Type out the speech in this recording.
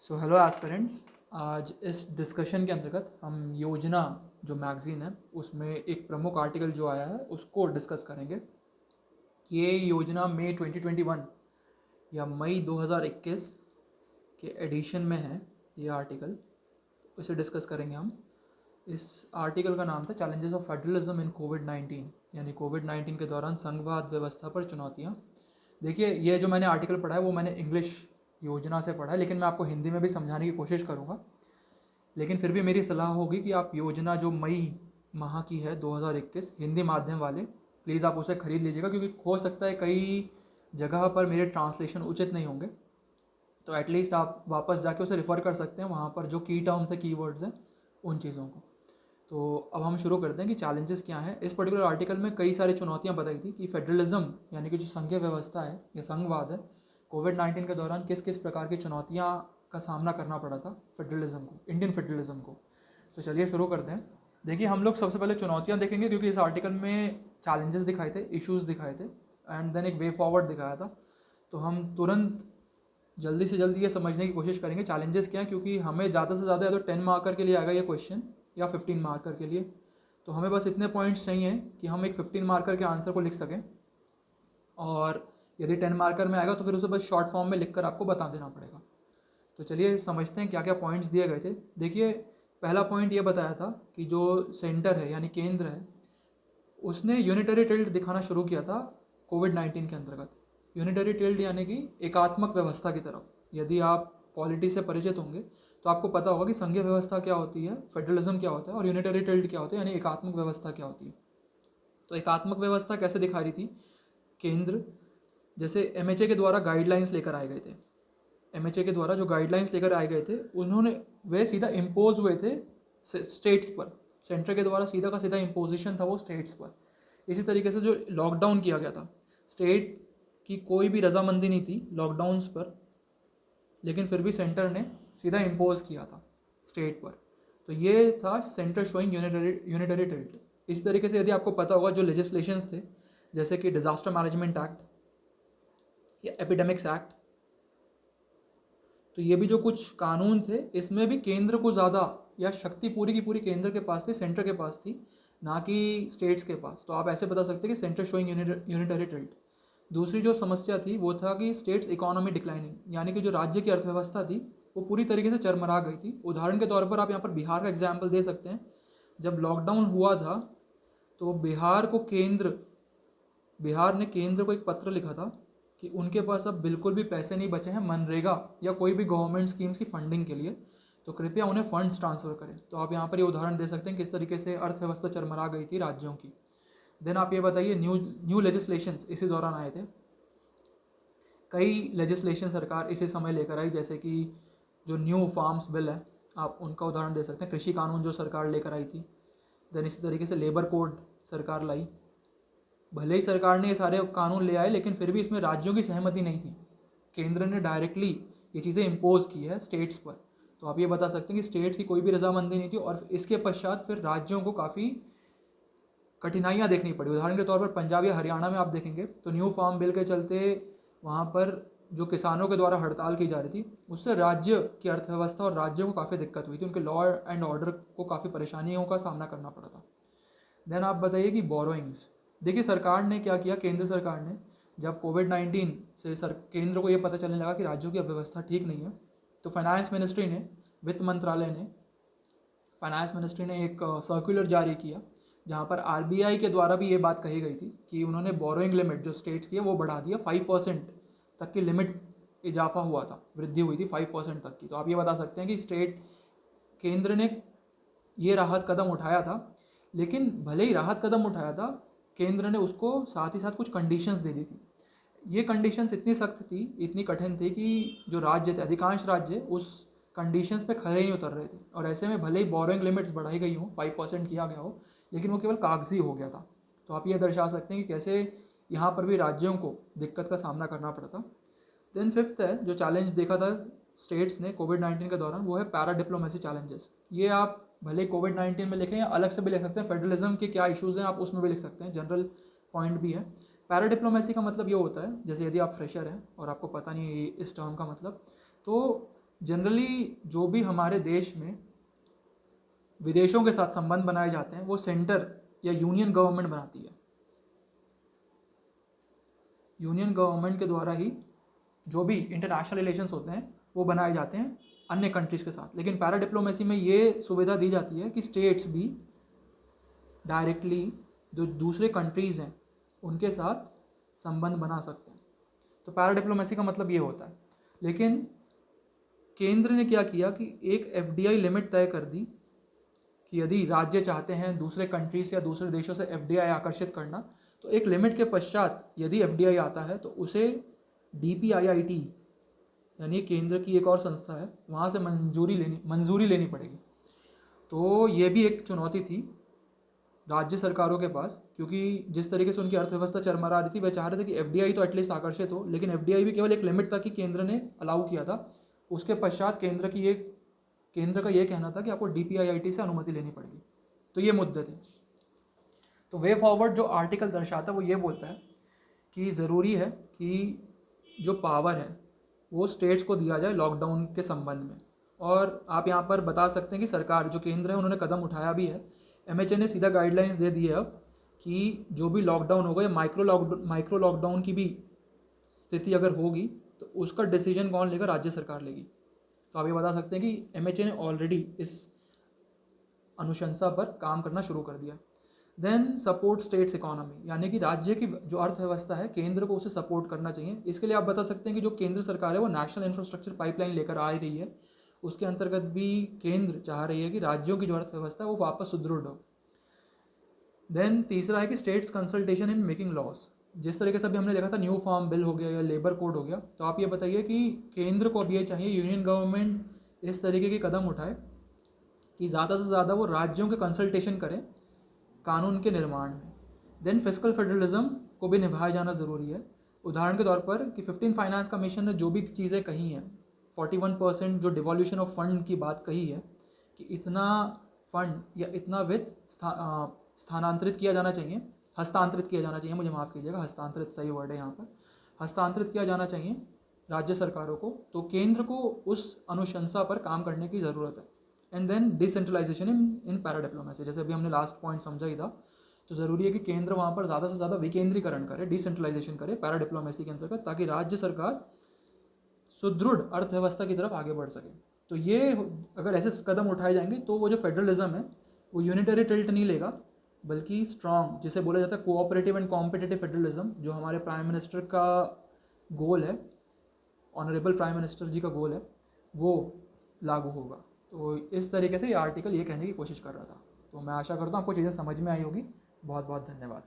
So hello aspirants. आज इस discussion के अंतर्गत हम योजना जो मैगज़ीन है उसमें एक प्रमुख आर्टिकल जो आया है उसको डिस्कस करेंगे। ये योजना मई 2021 या मई 2021 के एडिशन में है ये आर्टिकल, इसे डिस्कस करेंगे हम। इस आर्टिकल का नाम था चैलेंजेस ऑफ फेडरलिज्म इन कोविड-19, यानी कोविड-19 के दौरान संघवाद व्यवस्था पर चुनौतियाँ। देखिए, ये जो मैंने आर्टिकल पढ़ा है वो मैंने इंग्लिश योजना से पढ़ा है, लेकिन मैं आपको हिंदी में भी समझाने की कोशिश करूँगा। लेकिन फिर भी मेरी सलाह होगी कि आप योजना जो मई माह की है 2021 हिंदी माध्यम वाले, प्लीज़ आप उसे ख़रीद लीजिएगा, क्योंकि हो सकता है कई जगह पर मेरे ट्रांसलेशन उचित नहीं होंगे। तो एटलीस्ट आप वापस जाके उसे रेफ़र कर सकते हैं, वहाँ पर जो की टर्म्स है, कीवर्ड्स हैं, उन चीज़ों को। तो अब हम शुरू करते हैं कि चैलेंजेस क्या हैं। इस पर्टिकुलर आर्टिकल में कई सारी चुनौतियां बताई थी कि फेडरलिज्म यानी कि जो संघीय व्यवस्था है या संघवाद है, कोविड-19 के दौरान किस किस प्रकार की चुनौतियां का सामना करना पड़ा था फेडरलिज्म को, इंडियन फेडरलिज्म को। तो चलिए शुरू करते हैं। देखिए, हम लोग सबसे पहले चुनौतियां देखेंगे, क्योंकि इस आर्टिकल में चैलेंजेस दिखाए थे, इश्यूज़ दिखाए थे, एंड देन एक वे फॉरवर्ड दिखाया था। तो हम तुरंत जल्दी से जल्दी ये समझने की कोशिश करेंगे चैलेंजेस क्या हैं, क्योंकि हमें ज़्यादा से ज़्यादा या तो 10 मार्कर के लिए आएगा ये क्वेश्चन या 15 मार्कर के लिए। तो हमें बस इतने पॉइंट्स चाहिए कि हम एक 15 मार्कर के आंसर को लिख सकें, और यदि 10 मार्कर में आएगा तो फिर उसे बस शॉर्ट फॉर्म में लिखकर आपको बता देना पड़ेगा। तो चलिए समझते हैं क्या क्या पॉइंट्स दिए गए थे। देखिए, पहला पॉइंट ये बताया था कि जो सेंटर है यानी केंद्र है, उसने यूनिटरी टिल्ट दिखाना शुरू किया था कोविड-19 के अंतर्गत। यूनिटरी टिल्ट यानी कि एकात्मक व्यवस्था की तरफ। यदि आप पॉलिटी से परिचित होंगे तो आपको पता होगा कि संघीय व्यवस्था क्या होती है, फेडरलिज्म क्या होता है, और यूनिटरी टिल्ट क्या होता है यानी एकात्मक व्यवस्था क्या होती है। तो एकात्मक व्यवस्था कैसे दिखा रही थी केंद्र, जैसे एमएचए के द्वारा गाइडलाइंस लेकर आए गए थे। एमएचए के द्वारा जो गाइडलाइंस लेकर आए गए थे उन्होंने वे सीधा इम्पोज हुए थे स्टेट्स पर। सेंटर के द्वारा सीधा का सीधा इम्पोजिशन था वो स्टेट्स पर। इसी तरीके से जो लॉकडाउन किया गया था, स्टेट की कोई भी रजामंदी नहीं थी लॉकडाउन्स पर, लेकिन फिर भी सेंटर ने सीधा इम्पोज किया था स्टेट पर। तो ये था सेंटर शोइंग यूनिटरी टिल्ट। इसी तरीके से यदि आपको पता होगा जो लेजिस्लेशंस थे, जैसे कि डिजास्टर मैनेजमेंट एक्ट या एपिडेमिक्स एक्ट, तो ये भी जो कुछ कानून थे इसमें भी केंद्र को ज़्यादा या शक्ति पूरी की पूरी केंद्र के पास थी, सेंटर के पास थी, ना कि स्टेट्स के पास। तो आप ऐसे बता सकते हैं कि सेंटर शोइंग यूनिटरी टिल्ट। दूसरी जो समस्या थी वो था कि स्टेट्स इकोनॉमी डिक्लाइनिंग, यानी कि जो राज्य की अर्थव्यवस्था थी वो पूरी तरीके से चरमरा गई थी। उदाहरण के तौर पर आप यहाँ पर बिहार का एग्जाम्पल दे सकते हैं। जब लॉकडाउन हुआ था तो बिहार ने केंद्र को एक पत्र लिखा था कि उनके पास अब बिल्कुल भी पैसे नहीं बचे हैं मनरेगा या कोई भी गवर्नमेंट स्कीम्स की फंडिंग के लिए, तो कृपया उन्हें फंड्स ट्रांसफ़र करें। तो आप यहाँ पर ये उदाहरण दे सकते हैं किस तरीके से अर्थव्यवस्था चरमरा गई थी राज्यों की। देन आप ये बताइए, न्यू लेजिस्लेशंस इसी दौरान आए थे। कई लेजिस्लेशन सरकार इसी समय लेकर आई, जैसे कि जो न्यू फार्म्स बिल है, आप उनका उदाहरण दे सकते हैं। कृषि कानून जो सरकार लेकर आई थी। देन इसी तरीके से लेबर कोड सरकार लाई। भले ही सरकार ने ये सारे कानून ले आए, लेकिन फिर भी इसमें राज्यों की सहमति नहीं थी। केंद्र ने डायरेक्टली ये चीज़ें इम्पोज की है स्टेट्स पर। तो आप ये बता सकते हैं कि स्टेट्स की कोई भी रजामंदी नहीं थी, और इसके पश्चात फिर राज्यों को काफ़ी कठिनाइयाँ देखनी पड़ी। उदाहरण के तौर पर पंजाब या हरियाणा में आप देखेंगे तो न्यू फार्म बिल के चलते वहाँ पर जो किसानों के द्वारा हड़ताल की जा रही थी, उससे राज्य की अर्थव्यवस्था और राज्यों को काफ़ी दिक्कत हुई थी। उनके लॉ एंड ऑर्डर को काफ़ी परेशानियों का सामना करना पड़ा था। देन आप बताइए कि बोरोइंग्स। देखिए, सरकार ने क्या किया, केंद्र सरकार ने जब कोविड-19 से केंद्र को ये पता चलने लगा कि राज्यों की अर्थव्यवस्था ठीक नहीं है, तो वित्त मंत्रालय ने फाइनेंस मिनिस्ट्री ने एक सर्कुलर जारी किया, जहाँ पर आरबीआई के द्वारा भी ये बात कही गई थी कि उन्होंने बोरोइंग लिमिट जो स्टेट्स की है वो बढ़ा दिया। 5% तक की लिमिट इजाफा हुआ था, वृद्धि हुई थी 5% तक की। तो आप ये बता सकते हैं कि केंद्र ने ये राहत कदम उठाया था, लेकिन भले ही राहत कदम उठाया था, केंद्र ने उसको साथ ही साथ कुछ कंडीशंस दे दी थी। ये कंडीशंस इतनी सख्त थी, इतनी कठिन थी कि जो राज्य थे, अधिकांश राज्य उस कंडीशंस पे खड़े नहीं उतर रहे थे। और ऐसे में भले ही बोरोइंग लिमिट्स बढ़ाई गई हो, 5% किया गया हो, लेकिन वो केवल कागजी हो गया था। तो आप ये दर्शा सकते हैं कि कैसे यहाँ पर भी राज्यों को दिक्कत का सामना करना पड़ा था। देन फिफ्थ है जो चैलेंज देखा था स्टेट्स ने कोविड-19 के दौरान, वो है पैरा डिप्लोमेसी चैलेंजेस। ये आप भले कोविड-19 में लिखें या अलग से भी लिख सकते हैं। फेडरलिज्म के क्या इश्यूज़ हैं आप उसमें भी लिख सकते हैं, जनरल पॉइंट भी है। पैरा डिप्लोमेसी का मतलब ये होता है, जैसे यदि आप फ्रेशर हैं और आपको पता नहीं है इस टर्म का मतलब, तो जनरली जो भी हमारे देश में विदेशों के साथ संबंध बनाए जाते हैं वो सेंटर या यूनियन गवर्नमेंट बनाती है। यूनियन गवर्नमेंट के द्वारा ही जो भी इंटरनेशनल रिलेशंस होते हैं वो बनाए जाते हैं अन्य कंट्रीज़ के साथ। लेकिन पैरा डिप्लोमेसी में ये सुविधा दी जाती है कि स्टेट्स भी डायरेक्टली जो दूसरे कंट्रीज़ हैं उनके साथ संबंध बना सकते हैं। तो पैरा डिप्लोमेसी का मतलब ये होता है। लेकिन केंद्र ने क्या किया कि एक FDI लिमिट तय कर दी कि यदि राज्य चाहते हैं दूसरे कंट्रीज या दूसरे देशों से FDI आकर्षित करना, तो एक लिमिट के पश्चात यदि FDI आता है तो उसे DPIIT यानी केंद्र की एक और संस्था है वहाँ से मंजूरी लेनी पड़ेगी। तो ये भी एक चुनौती थी राज्य सरकारों के पास, क्योंकि जिस तरीके से उनकी अर्थव्यवस्था चरमरा रही थी वह चाह रहे थे कि FDI तो एटलीस्ट आकर्षित हो, लेकिन FDI भी केवल एक लिमिट तक ही केंद्र ने अलाउ किया था। उसके पश्चात केंद्र का ये कहना था कि आपको DPIIT से अनुमति लेनी पड़ेगी। तो ये मुद्दे थे। तो वे फॉरवर्ड जो आर्टिकल दर्शाता है वो ये बोलता है कि ज़रूरी है कि जो पावर है वो स्टेट्स को दिया जाए लॉकडाउन के संबंध में। और आप यहाँ पर बता सकते हैं कि सरकार जो केंद्र है उन्होंने कदम उठाया भी है। MHA ने सीधा गाइडलाइंस दे दी है अब कि जो भी लॉकडाउन होगा या माइक्रो लॉकडाउन की भी स्थिति अगर होगी तो उसका डिसीजन कौन लेगा? राज्य सरकार लेगी। तो आप ये बता सकते हैं कि MHA ने ऑलरेडी इस अनुशंसा पर काम करना शुरू कर दिया। देन सपोर्ट स्टेट्स इकोनॉमी, यानी कि राज्य की जो अर्थव्यवस्था है केंद्र को उसे सपोर्ट करना चाहिए। इसके लिए आप बता सकते हैं कि जो केंद्र सरकार है वो नेशनल इंफ्रास्ट्रक्चर पाइपलाइन लेकर आ रही है, उसके अंतर्गत भी केंद्र चाह रही है कि राज्यों की जो अर्थव्यवस्था है वो वापस सुदृढ़ हो। देन तीसरा है कि states consultation in making loss. जिस तरीके से अभी हमने देखा था न्यू फार्म बिल हो गया या लेबर कोड हो गया, तो आप ये बताइए कि केंद्र को अब ये चाहिए यूनियन गवर्नमेंट इस तरीके के कदम उठाए कि ज़्यादा से ज़्यादा वो राज्यों के कंसल्टेशन करें कानून के निर्माण में। देन फिस्कल फेडरलिज्म को भी निभाया जाना ज़रूरी है। उदाहरण के तौर पर कि 15 फाइनेंस कमीशन ने जो भी चीज़ें कही हैं, 41% जो डिवॉल्यूशन ऑफ फंड की बात कही है कि इतना फंड या इतना वित्त स्थानांतरित किया जाना चाहिए, हस्तांतरित किया जाना चाहिए, मुझे माफ़ कीजिएगा, हस्तांतरित सही वर्ड है यहाँ पर, हस्तांतरित किया जाना चाहिए राज्य सरकारों को। तो केंद्र को उस अनुशंसा पर काम करने की ज़रूरत है। And then decentralisation in para diplomacy, जैसे अभी हमने लास्ट पॉइंट समझा ही था, तो ज़रूरी है कि केंद्र वहाँ पर ज़्यादा से ज़्यादा विकेंद्रीकरण करे, डिसेंट्रलाइजेशन करे पैरा डिप्लोमेसी के अंतर्गत, ताकि राज्य सरकार सुदृढ़ अर्थव्यवस्था की तरफ आगे बढ़ सके। तो ये अगर ऐसे कदम उठाए जाएंगे तो वो जो फेडरलिज्म है वो यूनिटरी टिल्ट नहीं लेगा, बल्कि स्ट्रॉन्ग, जिसे बोला जाता है कोऑपरेटिव एंड कॉम्पिटिटिव फेडरलिज्म, जो हमारे प्राइम मिनिस्टर का गोल है, ऑनरेबल प्राइम मिनिस्टर जी का गोल है, वो लागू होगा। तो इस तरीके से ये आर्टिकल ये कहने की कोशिश कर रहा था। तो मैं आशा करता हूँ आपको चीज़ें समझ में आई होगी। बहुत बहुत धन्यवाद।